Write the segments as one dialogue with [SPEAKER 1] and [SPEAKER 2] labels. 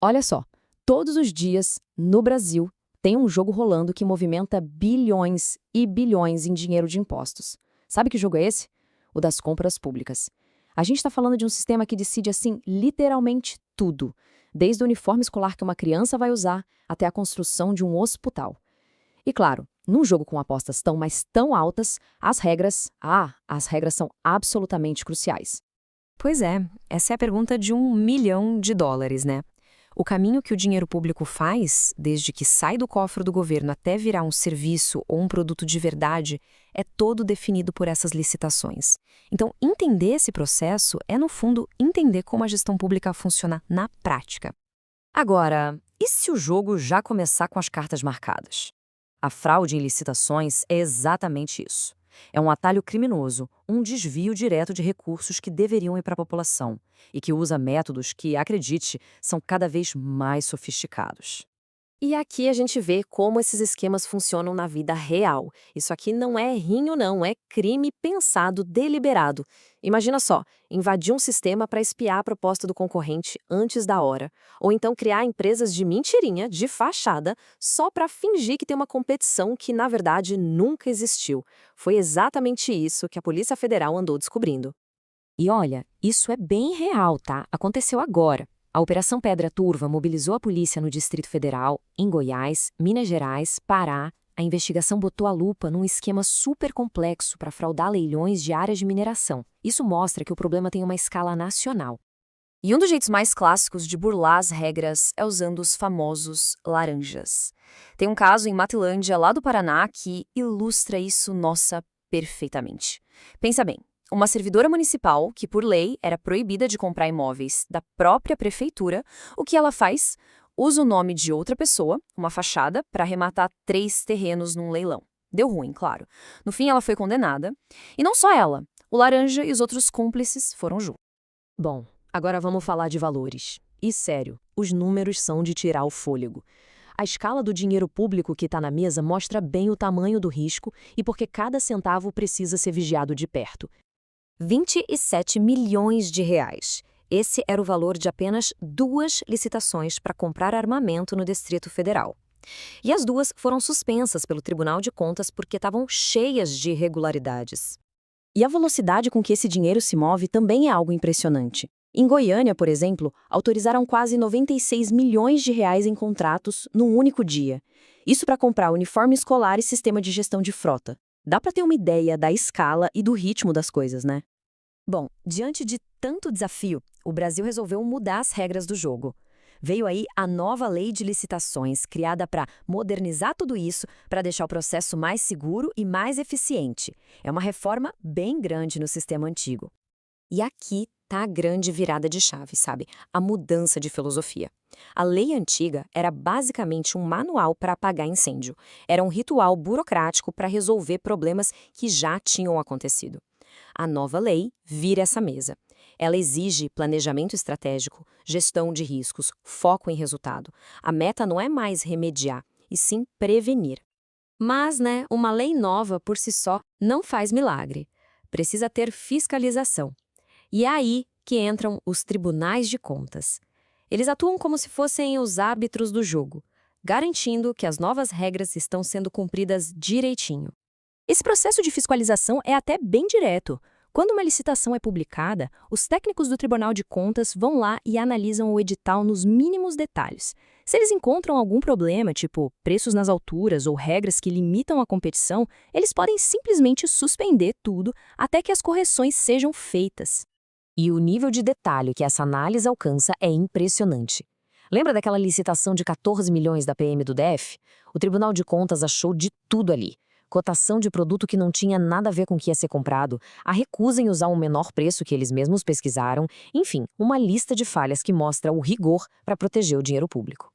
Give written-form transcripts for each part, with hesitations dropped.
[SPEAKER 1] Olha só, todos os dias, no Brasil, tem um jogo rolando que movimenta bilhões e bilhões em dinheiro de impostos. Sabe que jogo é esse? O das compras públicas. A gente está falando de um sistema que decide, assim, literalmente tudo, desde o uniforme escolar que uma criança vai usar até a construção de um hospital. E claro, num jogo com apostas tão, mas tão altas, as regras são absolutamente cruciais.
[SPEAKER 2] Pois é, essa é a pergunta de US$ 1 milhão, né? O caminho que o dinheiro público faz, desde que sai do cofre do governo até virar um serviço ou um produto de verdade, é todo definido por essas licitações. Então, entender esse processo é, no fundo, entender como a gestão pública funciona na prática.
[SPEAKER 3] Agora, e se o jogo já começar com as cartas marcadas? A fraude em licitações é exatamente isso. É um atalho criminoso, um desvio direto de recursos que deveriam ir para a população e que usa métodos que, acredite, são cada vez mais sofisticados.
[SPEAKER 4] E aqui a gente vê como esses esquemas funcionam na vida real. Isso aqui não é rinho, não, é crime pensado, deliberado. Imagina só, invadir um sistema para espiar a proposta do concorrente antes da hora. Ou então criar empresas de mentirinha, de fachada, só para fingir que tem uma competição que, na verdade, nunca existiu. Foi exatamente isso que a Polícia Federal andou descobrindo.
[SPEAKER 3] E olha, isso é bem real, tá? Aconteceu agora. A Operação Pedra Turva mobilizou a polícia no Distrito Federal, em Goiás, Minas Gerais, Pará. A investigação botou a lupa num esquema super complexo para fraudar leilões de áreas de mineração. Isso mostra que o problema tem uma escala nacional.
[SPEAKER 4] E um dos jeitos mais clássicos de burlar as regras é usando os famosos laranjas. Tem um caso em Matilândia, lá do Paraná, que ilustra isso, nossa, perfeitamente. Pensa bem, uma servidora municipal, que por lei era proibida de comprar imóveis da própria prefeitura, o que ela faz? Usa o nome de outra pessoa, uma fachada, para arrematar 3 terrenos num leilão. Deu ruim, claro. No fim, ela foi condenada. E não só ela, o laranja e os outros cúmplices foram juntos.
[SPEAKER 1] Bom, agora vamos falar de valores. E sério, os números são de tirar o fôlego. A escala do dinheiro público que está na mesa mostra bem o tamanho do risco e porque cada centavo precisa ser vigiado de perto.
[SPEAKER 3] R$ 27 milhões. Esse era o valor de apenas 2 licitações para comprar armamento no Distrito Federal. E as 2 foram suspensas pelo Tribunal de Contas porque estavam cheias de irregularidades.
[SPEAKER 1] E a velocidade com que esse dinheiro se move também é algo impressionante. Em Goiânia, por exemplo, autorizaram quase R$ 96 milhões em contratos num único dia. Isso para comprar uniforme escolar e sistema de gestão de frota. Dá para ter uma ideia da escala e do ritmo das coisas, né?
[SPEAKER 3] Bom, diante de tanto desafio, o Brasil resolveu mudar as regras do jogo. Veio aí a nova lei de licitações, criada para modernizar tudo isso, para deixar o processo mais seguro e mais eficiente. É uma reforma bem grande no sistema antigo. E aqui tá a grande virada de chave, sabe? A mudança de filosofia. A lei antiga era basicamente um manual para apagar incêndio. Era um ritual burocrático para resolver problemas que já tinham acontecido. A nova lei vira essa mesa. Ela exige planejamento estratégico, gestão de riscos, foco em resultado. A meta não é mais remediar, e sim prevenir. Mas, uma lei nova por si só não faz milagre. Precisa ter fiscalização. E é aí que entram os tribunais de contas. Eles atuam como se fossem os árbitros do jogo, garantindo que as novas regras estão sendo cumpridas direitinho. Esse processo de fiscalização é até bem direto. Quando uma licitação é publicada, os técnicos do Tribunal de Contas vão lá e analisam o edital nos mínimos detalhes. Se eles encontram algum problema, tipo preços nas alturas ou regras que limitam a competição, eles podem simplesmente suspender tudo até que as correções sejam feitas.
[SPEAKER 1] E o nível de detalhe que essa análise alcança é impressionante. Lembra daquela licitação de 14 milhões da PM do DF? O Tribunal de Contas achou de tudo ali. Cotação de produto que não tinha nada a ver com o que ia ser comprado, a recusa em usar um menor preço que eles mesmos pesquisaram, enfim, uma lista de falhas que mostra o rigor para proteger o dinheiro público.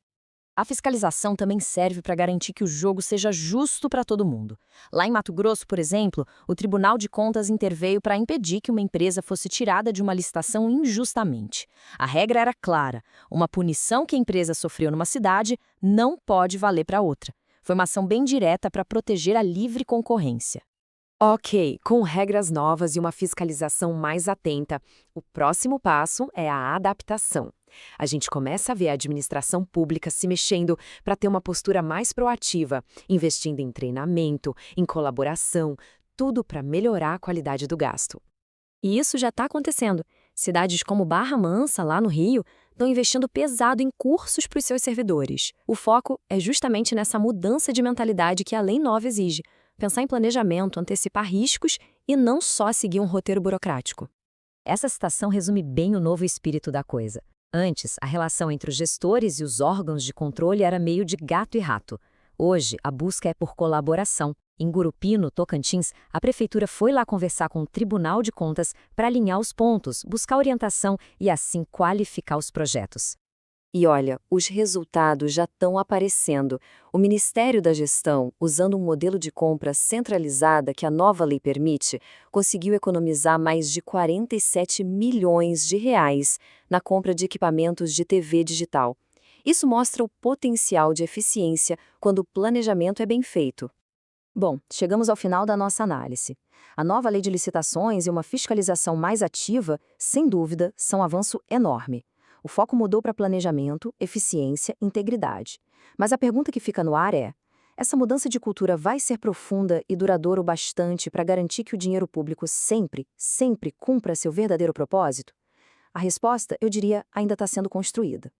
[SPEAKER 1] A fiscalização também serve para garantir que o jogo seja justo para todo mundo. Lá em Mato Grosso, por exemplo, o Tribunal de Contas interveio para impedir que uma empresa fosse tirada de uma licitação injustamente. A regra era clara: uma punição que a empresa sofreu numa cidade não pode valer para outra. Foi uma ação bem direta para proteger a livre concorrência. Ok, com regras novas e uma fiscalização mais atenta, o próximo passo é a adaptação.
[SPEAKER 3] A gente começa a ver a administração pública se mexendo para ter uma postura mais proativa, investindo em treinamento, em colaboração, tudo para melhorar a qualidade do gasto.
[SPEAKER 1] E isso já está acontecendo. Cidades como Barra Mansa, lá no Rio, estão investindo pesado em cursos para os seus servidores. O foco é justamente nessa mudança de mentalidade que a Lei Nova exige. Pensar em planejamento, antecipar riscos e não só seguir um roteiro burocrático.
[SPEAKER 3] Essa citação resume bem o novo espírito da coisa. Antes, a relação entre os gestores e os órgãos de controle era meio de gato e rato. Hoje, a busca é por colaboração. Em Gurupi, no Tocantins, a prefeitura foi lá conversar com o Tribunal de Contas para alinhar os pontos, buscar orientação e assim qualificar os projetos.
[SPEAKER 4] E olha, os resultados já estão aparecendo. O Ministério da Gestão, usando um modelo de compra centralizada que a nova lei permite, conseguiu economizar mais de 47 milhões de reais na compra de equipamentos de TV digital. Isso mostra o potencial de eficiência quando o planejamento é bem feito.
[SPEAKER 3] Bom, chegamos ao final da nossa análise. A nova lei de licitações e uma fiscalização mais ativa, sem dúvida, são um avanço enorme. O foco mudou para planejamento, eficiência e integridade. Mas a pergunta que fica no ar é: essa mudança de cultura vai ser profunda e duradoura o bastante para garantir que o dinheiro público sempre, sempre cumpra seu verdadeiro propósito? A resposta, eu diria, ainda está sendo construída.